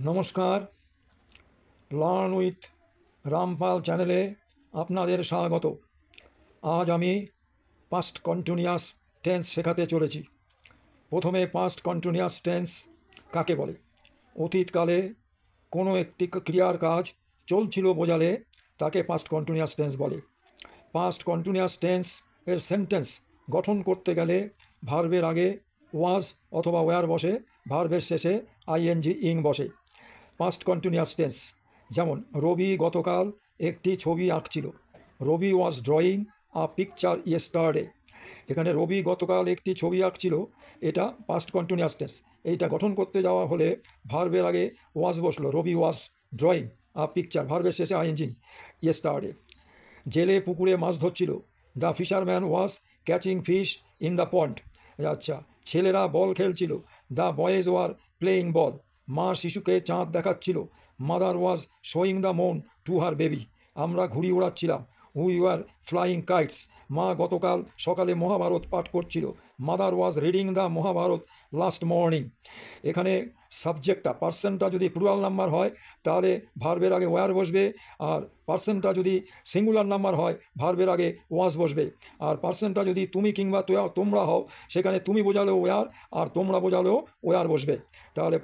নমস্কার, learn with Rampal চ্যানেলে আপনাদের স্বাগত। আজ আমি পাস্ট কন্টিনিউয়াস টেন্স শেখাতে চলেছি। প্রথমে পাস্ট কন্টিনিউয়াস টেন্স কাকে বলে? অতীতকালে কোনো একটি ক্রিয়ার কাজ চলছিল বোঝালে তাকে পাস্ট কন্টিনিউয়াস টেন্স বলে। পাস্ট কন্টিনিউয়াস টেন্স এর সেন্টেন্স গঠন করতে গেলে ভার্বের আগে ওয়াজ অথবা ওয়্যার বসে, ভার্বের শেষে আইএনজি ইং বসে। পাস্ট কন্টিনিউয়াস টেন্স যেমন রবি গতকাল একটি ছবি আঁকছিল। রবি was drawing a picture yesterday. এখানে রবি গতকাল একটি ছবি আঁকছিল, এটা পাস্ট কন্টিনিউয়াস টেন্স। এইটা গঠন করতে যাওয়া হলে ভার্বের আগে ওয়াজ বসলো, রবি ওয়াজ ড্রয়িং আ পিকচার, ভার্বের শেষে আইএনজি ইয়েস্টারডে। জেলে পুকুরে মাছ ধরছিল। The fisherman was catching fish in the pond. আচ্ছা, ছেলেরা বল খেলছিল। The boys were playing ball. মা শিশুকে চাঁদ দেখাচ্ছিল। Mother was showing the moon to her baby. আমরা ঘুড়ি ওড়াচ্ছিলাম। We were flying kites. মা গতকাল সকালে মহাভারত পাঠ করছিল। Mother was reading the Mahabharata last morning. এখানে সাবজেক্টটা, পার্সনটা যদি প্লুরাল নাম্বার হয় তাহলে ভার্বের আগে ওয়ার বসবে, আর পার্সনটা যদি সিঙ্গুলার নাম্বার হয় ভার্বের আগে ওয়াজ বসবে। আর পার্সনটা যদি তুমি কিংবা তোমরা হও, সেখানে তুমি বোঝালেও ওয়ার আর তোমরা বোঝালেও ওয়ার বসবে। তাহলে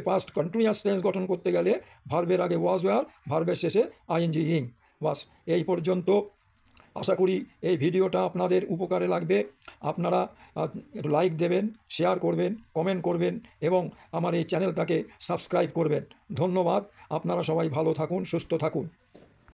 পাস্ট কন্টিনিউয়াস টেন্স গঠন করতে গেলে ভার্বের আগে ওয়াজ ওয়ার, ভার্বের শেষে আইএনজি ইং। বাস, এই পর্যন্ত। আশা করি এই ভিডিওটা আপনাদের উপকারে লাগবে। আপনারা একটু লাইক দেবেন, শেয়ার করবেন, কমেন্ট করবেন এবং আমার এই চ্যানেলটাকে সাবস্ক্রাইব করবেন। ধন্যবাদ। আপনারা সবাই ভালো থাকুন, সুস্থ থাকুন।